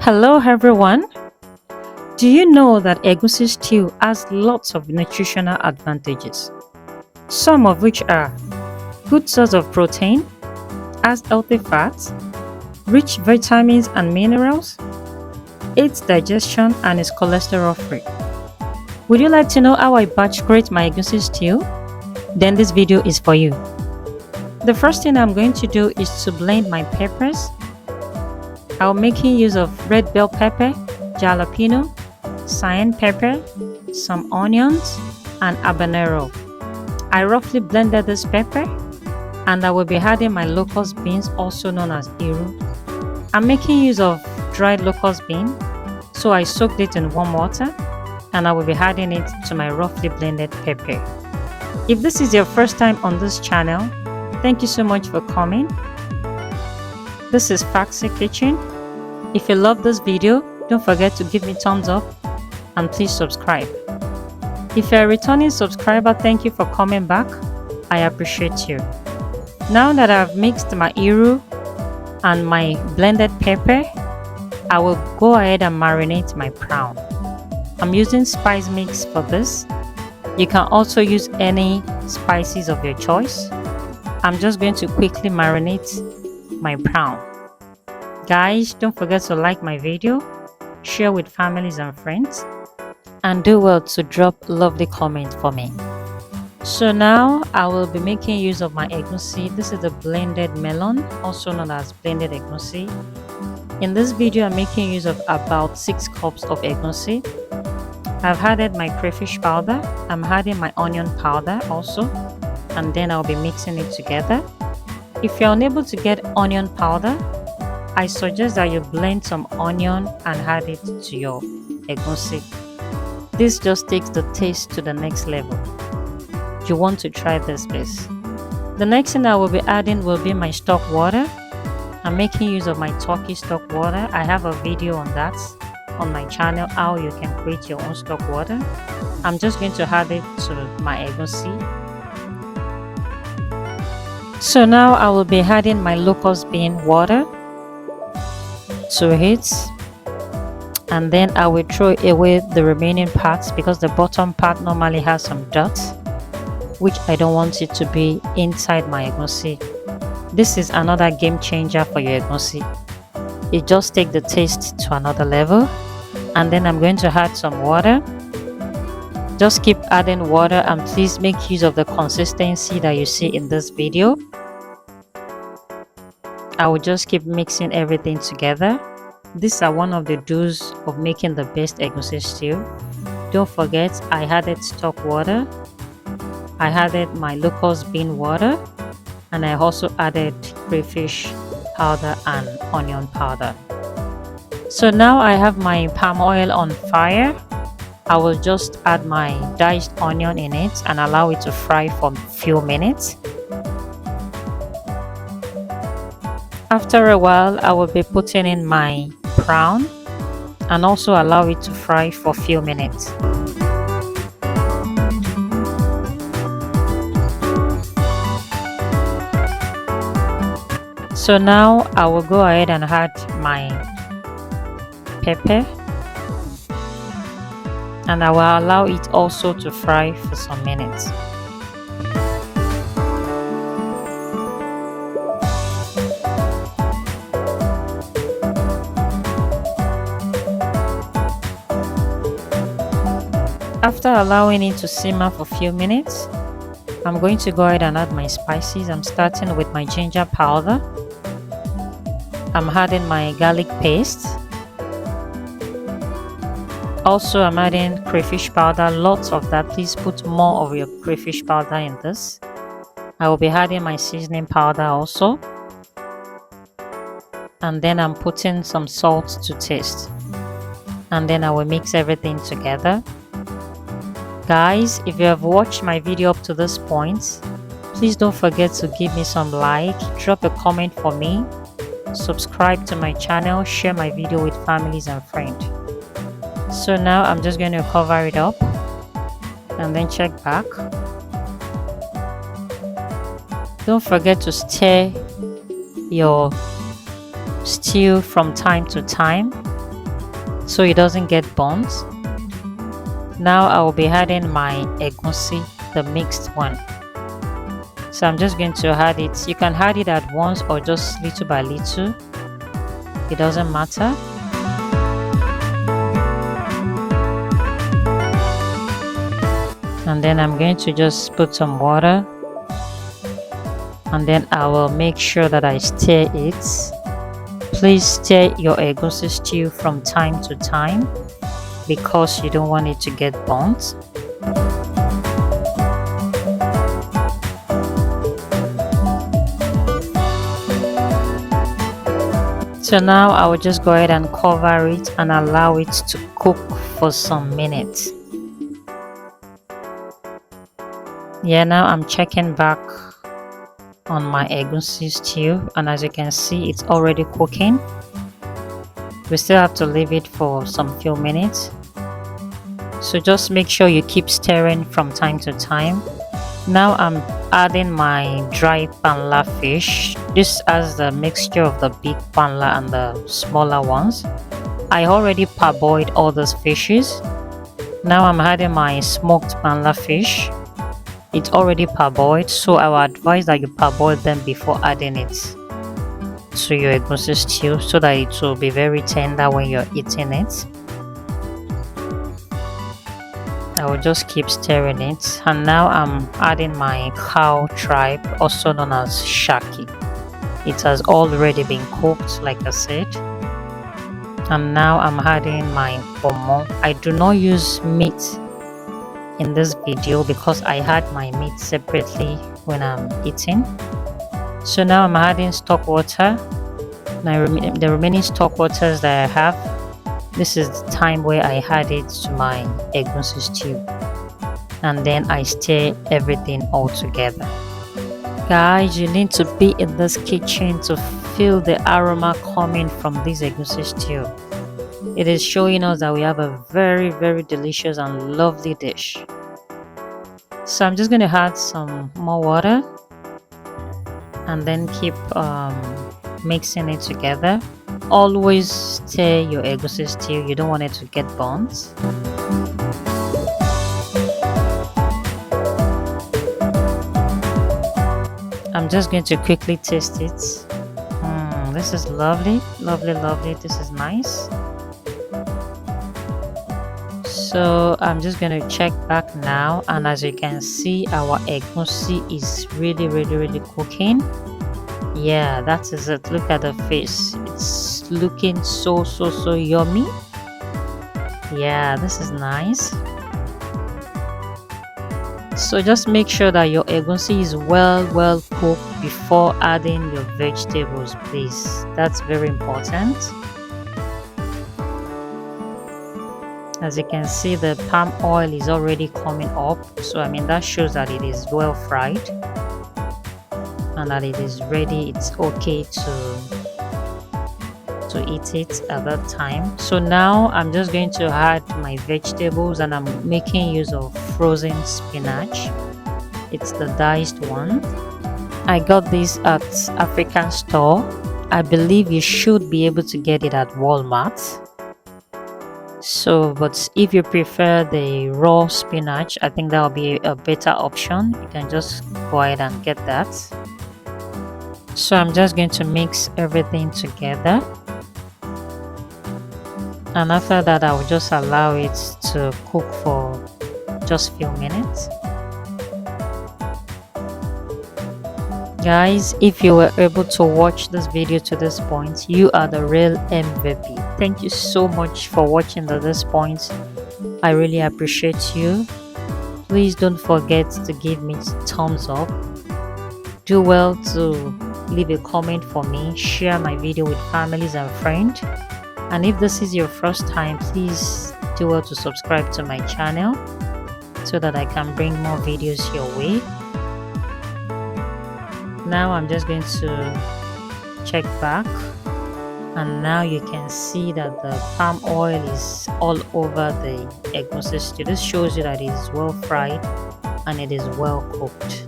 Hello everyone. Do you know that Egusi Stew has lots of nutritional advantages? Some of which are good source of protein, has healthy fats, rich vitamins and minerals, aids digestion and is cholesterol free. Would you like to know how I batch create my Egusi Stew? Then this video is for you. The first thing I'm going to do is to blend my peppers. I'm making use of red bell pepper, jalapeno, cayenne pepper, some onions, and habanero. I roughly blended this pepper and I will be adding my locust beans, also known as iru. I'm making use of dried locust bean, so I soaked it in warm water and I will be adding it to my roughly blended pepper. If this is your first time on this channel, thank you so much for coming. This is Fagsey Kitchen. If you love this video, don't forget to give me thumbs up and please subscribe. If you're a returning subscriber, thank you for coming back. I appreciate you. Now that I've mixed my iru and my blended pepper, I will go ahead and marinate my prawn. I'm using spice mix for this. You can also use any spices of your choice. I'm just going to quickly marinate my prawn. Guys, don't forget to like my video, share with families and friends, and do well to drop lovely comments for me. So now I will be making use of my egusi. This is the blended melon, also known as blended egusi. In this video, I'm making use of about 6 cups of egusi. I've added my crayfish powder. I'm adding my onion powder also, and then I'll be mixing it together. If you're unable to get onion powder, I suggest that you blend some onion and add it to your egusi. This just takes the taste to the next level. You want to try this, please. The next thing I will be adding will be my stock water. I'm making use of my turkey stock water. I have a video on that on my channel, how you can create your own stock water. I'm just going to add it to my egusi. So now I will be adding my locust bean water to it, and then I will throw away the remaining parts because the bottom part normally has some dirt, which I don't want it to be inside my egusi. This is another game changer for your egusi. It just takes the taste to another level. And then I'm going to add some water. Just keep adding water and please make use of the consistency that you see in this video. I will just keep mixing everything together. These are one of the do's of making the best egusi stew. Don't forget, I added stock water, I added my locust bean water, and I also added crayfish powder and onion powder. So now I have my palm oil on fire. I will just add my diced onion in it and allow it to fry for a few minutes. After a while, I will be putting in my prawn and also allow it to fry for a few minutes. So now I will go ahead and add my pepper and I will allow it also to fry for some minutes. After allowing it to simmer for a few minutes, I'm going to go ahead and add my spices. I'm starting with my ginger powder. I'm adding my garlic paste. Also, I'm adding crayfish powder, lots of that. Please put more of your crayfish powder in this. I will be adding my seasoning powder also. And then I'm putting some salt to taste. And then I will mix everything together. Guys, if you have watched my video up to this point, please don't forget to give me some like, drop a comment for me, subscribe to my channel, share my video with families and friends. So now I'm just going to cover it up and then check back. Don't forget to stir your stew from time to time so it doesn't get burnt. Now I will be adding my egusi, the mixed one. So I'm just going to add it. You can add it at once or just little by little. It doesn't matter. And then I'm going to just put some water, and then I will make sure that I stir it. Please stir your egusi stew from time to time because you don't want it to get burnt. So now I will just go ahead and cover it and allow it to cook for some minutes. Yeah, now I'm checking back on my egusi stew, and as you can see, it's already cooking. We still have to leave it for some few minutes. So just make sure you keep stirring from time to time. Now I'm adding my dry panla fish. This has the mixture of the big panla and the smaller ones. I already parboiled all those fishes. Now I'm adding my smoked panla fish. It's already parboiled, so I would advise that you parboil them before adding it to your egusi stew so that it will be very tender when you're eating it. I will just keep stirring it, and now I'm adding my cow tripe, also known as shaki. It has already been cooked, like I said. And now I'm adding my pomo. I do not use meat in this video because I had my meat separately when I'm eating. So now I'm adding stock water. The remaining stock waters that I have, this is the time where I add it to my egusi stew, and then I stir everything all together. Guys, you need to be in this kitchen to feel the aroma coming from this egusi stew. It is showing us that we have a very, very delicious and lovely dish. So I'm just going to add some more water and then keep mixing it together. Always stir your egusi stew. You don't want it to get burnt. I'm just going to quickly taste it. This is lovely, lovely, lovely. This is nice. So I'm just going to check back now, and as you can see, our egusi is really, really, really cooking. Yeah, that is it. Look at the face. It's looking so yummy. Yeah, this is nice. So just make sure that your egusi is well cooked before adding your vegetables, please. That's very important. As you can see, the palm oil is already coming up, so I mean that shows that it is well fried and that it is ready. It's okay to eat it at that time. So now I'm just going to add my vegetables, and I'm making use of frozen spinach. It's the diced one. I got this at African store. I believe you should be able to get it at Walmart. So, but if you prefer the raw spinach, I think that will be a better option. You can just go ahead and get that. So I'm just going to mix everything together, and after that I will just allow it to cook for just a few minutes. Guys, if you were able to watch this video to this point, you are the real MVP. Thank you so much for watching to this point. I really appreciate you. Please don't forget to give me thumbs up. Do well to leave a comment for me. Share my video with families and friends. And if this is your first time, please do well to subscribe to my channel so that I can bring more videos your way. Now I'm just going to check back, and now you can see that the palm oil is all over the egusi stew. This shows you that it is well fried and it is well cooked.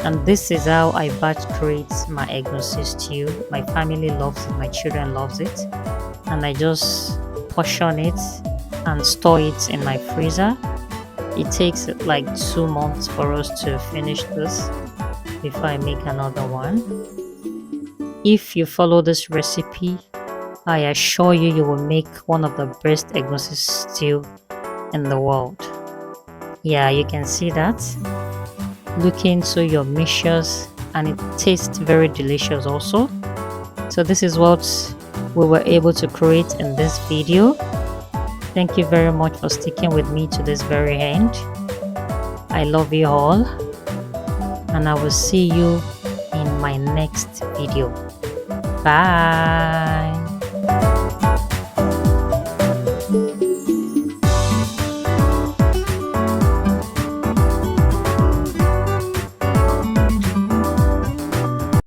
And this is how I batch create my egusi stew. My family loves it, my children loves it, and I just portion it and store it in my freezer. It takes like 2 months for us to finish this before I make another one. If you follow this recipe, I assure you, you will make one of the best egusi stew in the world. Yeah, you can see that. Look into your mixtures and it tastes very delicious also. So this is what we were able to create in this video. Thank you very much for sticking with me to this very end. I love you all and I will see you in my next video. Bye.